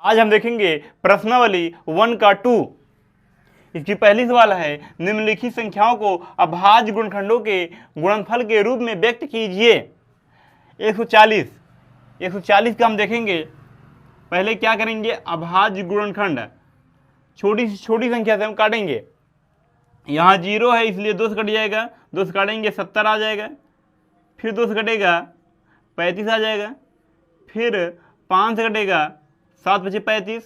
आज हम देखेंगे प्रश्नावली 1 का 2। इसकी पहली सवाल है, निम्नलिखित संख्याओं को अभाज्य गुणनखंडों के गुणनफल के रूप में व्यक्त कीजिए। 140 का हम देखेंगे। पहले क्या करेंगे, अभाज्य गुणनखंड छोटी से छोटी संख्या से हम काटेंगे। यहाँ 0 है इसलिए 2 से कट जाएगा, 2 से काटेंगे 70 आ जाएगा, फिर 2 से कटेगा 35 आ जाएगा, फिर 5 से कटेगा 7 बचे 35,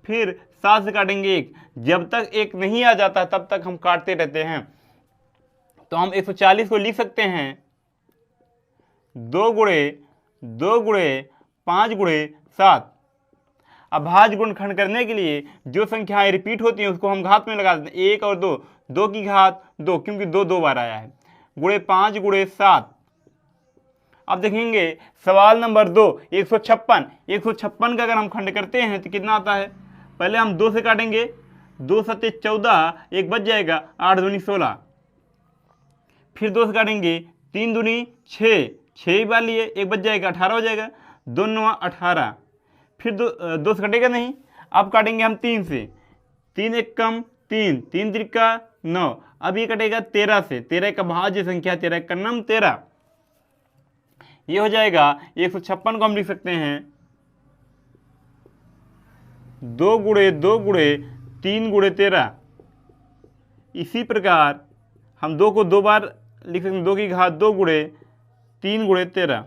फिर 7 से काटेंगे 1। जब तक 1 नहीं आ जाता तब तक हम काटते रहते हैं। तो हम 140 को लिख सकते हैं 2 गुणे 5 गुणे 7। अभाज्य गुणनखंड करने के लिए जो संख्याएं रिपीट होती हैं उसको हम घात में लगा देते हैं। 1 और 2, 2 की घात 2, क्योंकि 2 2 बार आया है, गुणे 5 गुणे 7। अब देखेंगे सवाल नंबर 2, 156 का अगर हम खंड करते हैं तो कितना आता है। पहले हम 2 से काटेंगे, 2 सत्ते 14, 1 बच जाएगा, 8 दूनी 16। फिर 2 से काटेंगे, 3 दूनी 6, 6 बार लिए 1 बच जाएगा, 18 हो जाएगा, 2 9 18। फिर 2 से कटेगा नहीं। अब काटेंगे हम 3 से, 3 1 कम 3, 3 त्रिका 9। अब ये कटेगा 13 से, 13 का भाज्य संख्या 13 का नम 13। ये हो जाएगा 156 को हम लिख सकते हैं 2 गुणे 3 गुणे 13। इसी प्रकार हम 2 को 2 बार लिख सकते हैं, 2 की घात 2 गुणे 3 गुणे 13।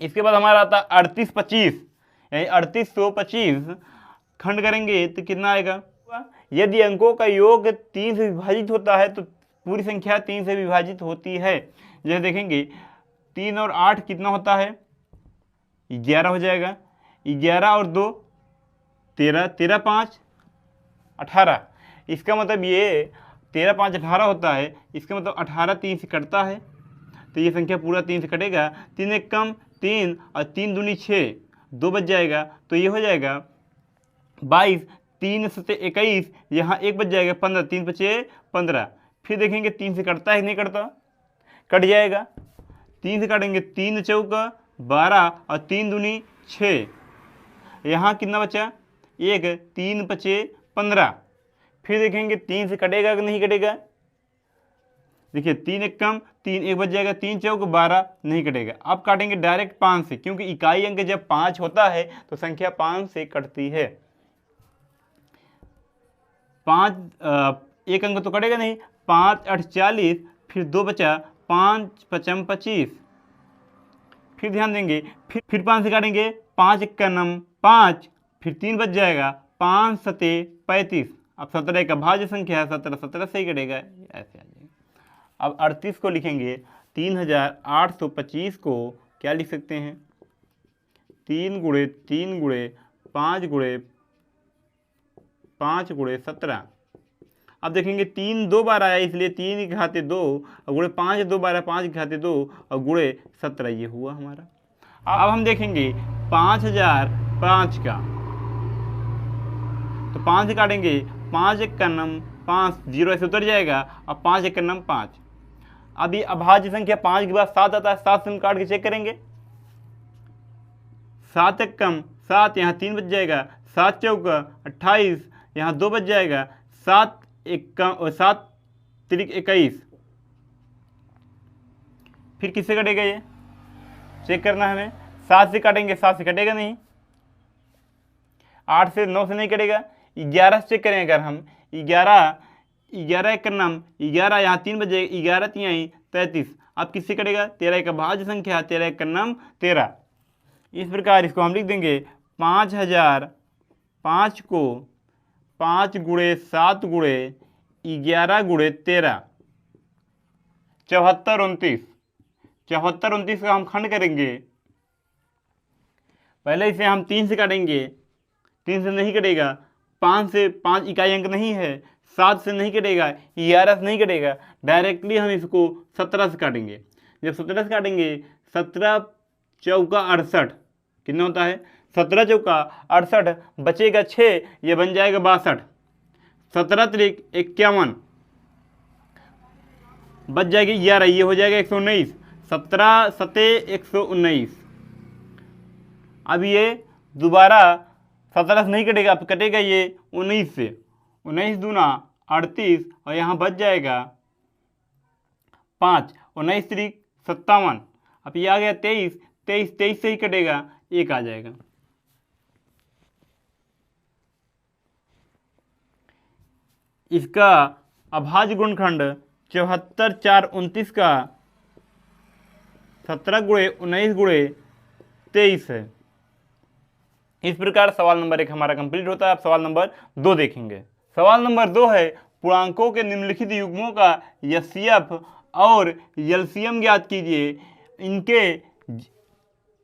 इसके बाद हमारा आता है 3825, यानी 3825 खंड करेंगे तो कितना आएगा। यदि अंकों का योग 3 से विभाजित होता है तो पूरी संख्या 3 से विभाजित होती है। जैसे देखेंगे 3 और 8 कितना होता है, 11 हो जाएगा। 11 और 2 13, 13 5 18। इसका मतलब ये 13 5 18 होता है। इसका मतलब 18 3 से कटता है, तो ये संख्या पूरा 3 से कटेगा। 3 1 कम 3 और 3 दूनी 6, 2 बच जाएगा, तो ये हो जाएगा 22, 3 सत्ते 21, यहाँ 1 बच जाएगा 15, 3 बचे 15। फिर देखेंगे 3 से कटता है नहीं कटता, कट जाएगा। 3 से काटेंगे, 3 चौका 12 और 3 दूनी 6, यहाँ कितना बचा 1, 3 बचे 15। फिर देखेंगे 3 से कटेगा कि नहीं कटेगा। देखिए 3 1 कम 3, 1 बच जाएगा, 3 चौक 12, नहीं कटेगा। अब काटेंगे डायरेक्ट 5 से, क्योंकि इकाई अंक जब 5 होता है तो संख्या 5 से कटती है। 1 अंक तो कटेगा नहीं, 5 8 40, फिर 2 बचा, 5 5 25। फिर ध्यान देंगे, फिर 5 से काटेंगे, 5 1 का नम 5, फिर 3 बच जाएगा, 5 सत्ते 35। अब 17 का भाज्य संख्या है, 17 17 से ही कटेगा, ऐसे आ जाएगा। अब 38 को लिखेंगे, 3825 को क्या लिख सकते हैं, 3 गुणे 5 गुणे 5 गुणे 17। अब देखेंगे 3 2 बार आया, इसलिए 3 की घाते 2 और गुणे 5 2 बार आया, 5 की घाते 2 और गुणे 17, ये हुआ हमारा। अब हम देखेंगे 5005 का, तो 5 से काटेंगे, 5 1 का नम 5, 0 ऐसे उतर जाएगा, और 5 1 का नम 5। अब ये अभाज्य संख्या 5 के बाद 7 आता है, 7 से हम काट के चेक करेंगे। 7 1 कम 7, यहाँ 3 बच जाएगा, 7 चौका 28, यहाँ 2 बच जाएगा, 7 1 कम और 7 त्रिक 21। फिर किससे कटेगा ये चेक करना है हमें। 7 से काटेंगे, 7 से कटेगा नहीं, 8 से 9 से नहीं कटेगा, 11 से चेक करें अगर हम, 11 1 का नाम 11, यहाँ 3 बच जाएगा, 11 3 33। अब किससे कटेगा, 13 का भाज्य संख्या, 13 का नाम 13। इस प्रकार इसको हम लिख देंगे 5005 को 5 गुणे 7 गुणे 11 गुणे 13, 74 29 का हम खंड करेंगे। पहले इसे हम 3 से काटेंगे, 3 से नहीं कटेगा, 5 से 5 इकाई अंक नहीं है, 7 से नहीं कटेगा, 11 से नहीं कटेगा, डायरेक्टली हम इसको 17 से काटेंगे। जब 17 से काटेंगे, 17 चौका 68, कितना होता है, 17 चौका 68, बचेगा 6, ये बन जाएगा 62। 17 त्रिक 51, बच जाएगी 11, ये हो जाएगा 119। 17 सते 119। अब ये दोबारा 17 से नहीं कटेगा, अब कटेगा ये 19 से। 19 दूना 38 और यहाँ बच जाएगा 5, 19 त्रिक 57। अब ये आ गया 23, 23 से ही कटेगा, 1 आ जाएगा। इसका अभाज्य गुणनखंड 74, 4, 29 का 17 गुणे 19 गुणे 23 है। इस प्रकार सवाल नंबर 1 हमारा कंप्लीट होता है। अब सवाल नंबर 2 देखेंगे। सवाल नंबर 2 है, पूर्णांकों के निम्नलिखित युग्मों का एचसीएफ और एलसीएम ज्ञात कीजिए।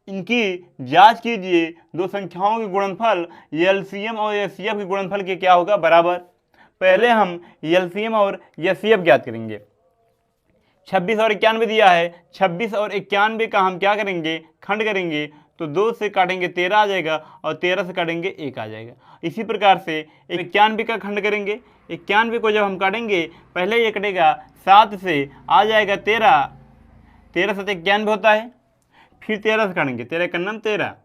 इनकी जांच कीजिए। दो संख्याओं के गुणनफल एलसीएम और एचसीएफ के गुणनफल के क्या होगा, बराबर। पहले हम एलसीएम और एचसीएफ ज्ञात करेंगे। 26 और 91 दिया है, 26 और 91 का हम क्या करेंगे, खंड करेंगे। तो 2 से काटेंगे 13 आ जाएगा और 13 से काटेंगे 1 आ जाएगा। इसी प्रकार से 91 का खंड करेंगे। 91 को जब हम काटेंगे, पहले ये कटेगा 7 से, आ जाएगा 13, 13 से 91 होता है। फिर 13 से काटेंगे, 13 का नाम 13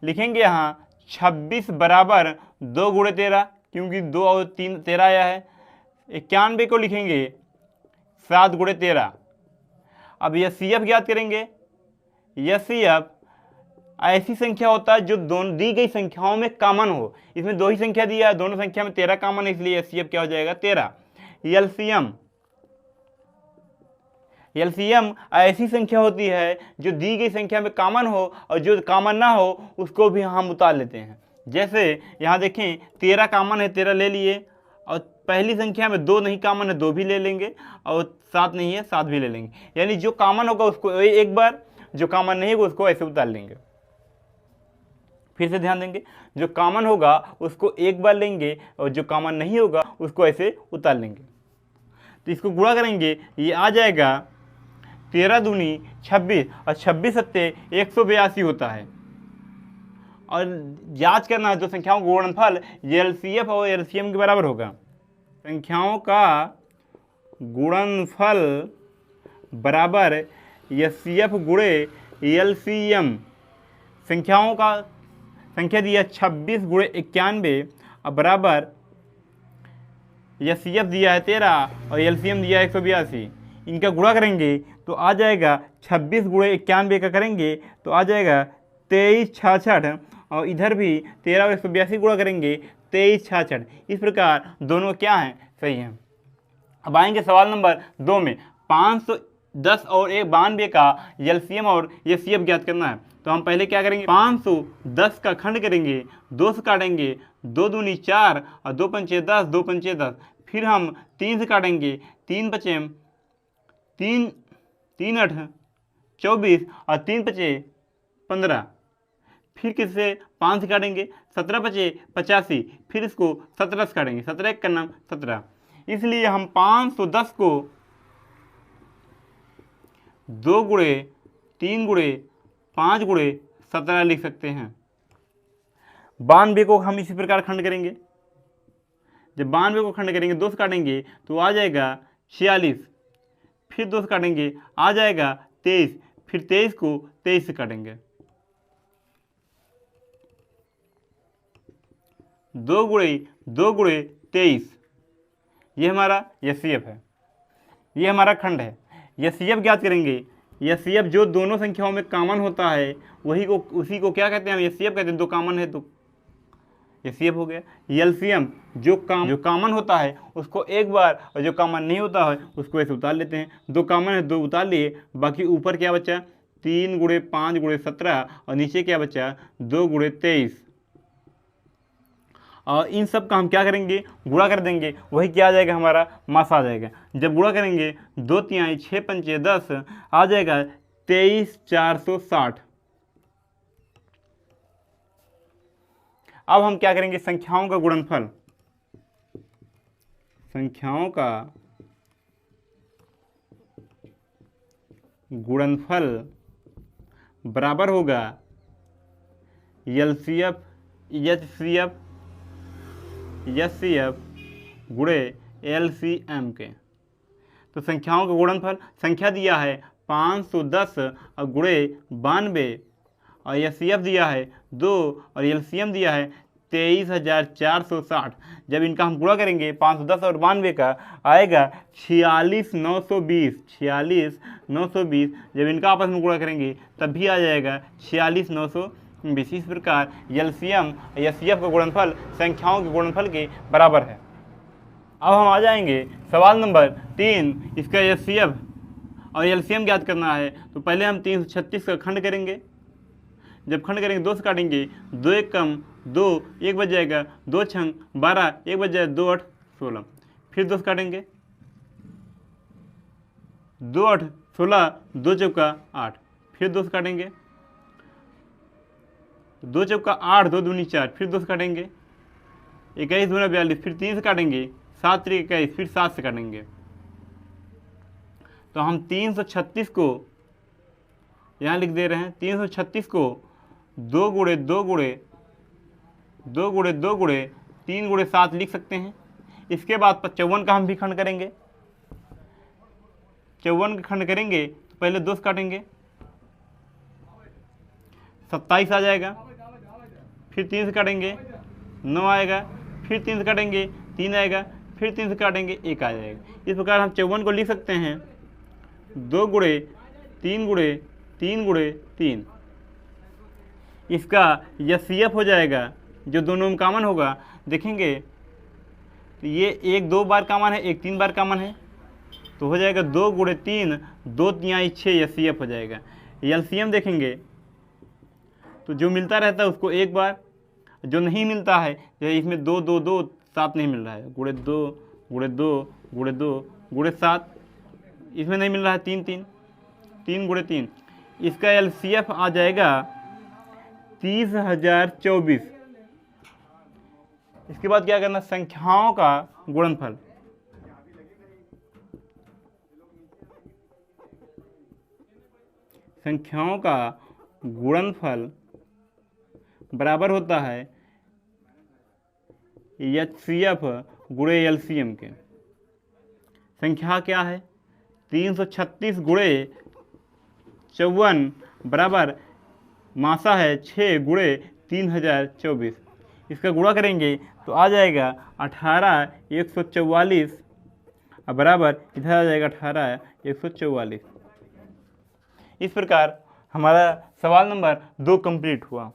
लिखेंगे। यहाँ 26 बराबर 2 गुणे 13, क्योंकि 2 और 3 13 आया है। 91 को लिखेंगे 7 गुणे 13। अब यह सीएफ ज्ञात करेंगे। यह सीएफ ऐसी संख्या होता है जो दोनों दी गई संख्याओं में कॉमन हो। इसमें 2 ही संख्या दिया है, दोनों संख्या में 13 कॉमन है, इसलिए एचसीएफ क्या हो जाएगा, 13। एलसीएम ऐसी संख्या होती है जो दी गई संख्या में कॉमन हो और जो कॉमन ना हो उसको भी हम उतार लेते हैं। जैसे यहाँ देखें 13 कॉमन है, 13 ले लिए, और पहली संख्या में 2 नहीं कॉमन है, 2 भी ले लेंगे, और 7 नहीं है, 7 भी ले लेंगे। यानी जो कॉमन होगा उसको एक बार, जो कॉमन नहीं होगा उसको ऐसे उतार लेंगे। फिर से ध्यान देंगे, जो कॉमन होगा उसको एक बार लेंगे और जो कॉमन नहीं होगा उसको ऐसे उतार लेंगे। तो इसको गुणा करेंगे, ये आ जाएगा 13 दूनी 26 और 26 सत्ते 182 होता है। और जांच करना है जो संख्याओं का गुणनफल एलसीएफ और एलसीएम के बराबर होगा। संख्याओं का गुणनफल बराबर एचसीएफ गुणे एलसीएम। संख्याओं का संख्या दिया 26 गुणे 91 और बराबर एचसीएफ दिया है 13 और एलसीएम दिया है 182। इनका गुणा करेंगे तो आ जाएगा 26 गुणे 91 का करेंगे तो आ जाएगा 2366, और इधर भी 13 और 182 गुणा करेंगे 2366। इस प्रकार दोनों क्या हैं, सही हैं। अब आएंगे सवाल नंबर 2 में। 510 और 92 का एलसीएम और एचसीएफ ज्ञात करना है। तो हम पहले क्या करेंगे, 510 का खंड करेंगे, 2 से काटेंगे, 2 दूनी 4 और 2 पंचे 10, 2 पंचे 10। फिर हम 3 से काटेंगे, 3 पचे 3, 3 8 24 और 3 पचे 15। फिर किससे 5 से काटेंगे, 17 पचे 85। फिर इसको 17 से काटेंगे, 17 का नाम 17। इसलिए हम 510 को 2 गुणे 3 गुणे 5 गुणे 17 लिख सकते हैं। 92 को हम इसी प्रकार खंड करेंगे। जब 92 को खंड करेंगे, 2 से काटेंगे तो आ जाएगा 46। फिर 2 से काटेंगे, आ जाएगा 23। फिर 23 को 23 से काटेंगे, 2 गुणे 23। ये हमारा एचसीएफ है, ये हमारा खंड है। एचसीएफ ज्ञात करेंगे। एचसीएफ जो दोनों संख्याओं में कॉमन होता है उसी को क्या कहते हैं, हम एचसीएफ कहते हैं। 2 कॉमन है तो एचसीएफ हो गया। एलसीएम जो कॉमन होता है उसको एक बार, और जो कॉमन नहीं होता है उसको ऐसे उतार लेते हैं। 2 कॉमन है, 2 उतार लिए, बाकी ऊपर क्या बचा, 3 गुणे 5 गुणे 17, और नीचे क्या बचा, 2 गुणे 23। और इन सब का हम क्या करेंगे, गुणा कर देंगे, वही क्या आ जाएगा, हमारा मास आ जाएगा। जब गुणा करेंगे 2 तिहाई 6 पंचे 10 आ जाएगा 23460। अब हम क्या करेंगे, संख्याओं का गुणनफल। संख्याओं का गुणनफल बराबर होगा एलसीएफ एचसीएफ एचसीएफ गुणे एलसीएम के। तो संख्याओं का गुणनफल, संख्या दिया है 510 और गुणे 92 और एचसीएफ दिया है 2 और एलसीएम दिया है 23,460। जब इनका हम गुणा करेंगे 510 और 92 का आएगा 46,920। 46,920 जब इनका आपस में गुणा करेंगे तब भी आ जाएगा 46,920। इस प्रकार एलसीएम एचसीएफ का गुणनफल संख्याओं के गुणनफल के बराबर है। अब हम आ जाएंगे सवाल नंबर 3। इसका एचसीएफ और एलसीएम ज्ञात करना है। तो पहले हम 336 का खंड करेंगे। जब खंड करेंगे 2 से काटेंगे, 2 एक कम 2, 1 बच जाएगा, 2 छंग 12, 1 बच जाएगा, 2 8 16। फिर 2 से काटेंगे, 2 8 16, 2 चौका 8। फिर 2 से काटेंगे, 2 चौका 8, 2 दूनी 4। फिर 2 से काटेंगे, 21 दूना 42। फिर 3 से काटेंगे, 7 3 21। फिर 7 से काटेंगे। तो हम 336 को यहाँ लिख दे रहे हैं। 336 को 2 गुणे 2 गुणे 2 गुणे 2 गुणे 3 गुणे 7 लिख सकते हैं। इसके बाद 54 का हम भी खंड करेंगे। 54 का खंड करेंगे तो पहले 2 से काटेंगे, 27 आ जाएगा। फिर 3 से काटेंगे, 9 आएगा। फिर 3 से काटेंगे, 3 आएगा। फिर 3 से काटेंगे, 1 आ जाएगा। इस प्रकार हम 54 को लिख सकते हैं 2 गुणे 3 गुणे 3 गुणे 3। इसका एचसीएफ हो जाएगा, जो दोनों में कॉमन होगा। देखेंगे तो ये 1 2 बार कॉमन है, 1 3 बार कॉमन है, तो हो जाएगा 2 गुणे 3, 2 तिहाई 6 एचसीएफ हो जाएगा। एलसीएम देखेंगे तो जो मिलता रहता है उसको 1 बार, जो नहीं मिलता है जैसे इसमें 2 2 2 7 नहीं मिल रहा है, गुणे 2 गुणे 2 गुणे 2 गुणे 7। इसमें नहीं मिल रहा है 3 3 3 गुणे 3। इसका एलसीएफ आ जाएगा 30,024। इसके बाद क्या करना, संख्याओं का गुणनफल। संख्याओं का गुणनफल बराबर होता है एचसीएफ गुणे एलसीएम के। संख्या क्या है, 336 गुणे 54 बराबर मासा है 6 गुणे 3024। इसका गुणा करेंगे तो आ जाएगा 18,144 बराबर इधर आ जाएगा 18,144। इस प्रकार हमारा सवाल नंबर 2 कंप्लीट हुआ।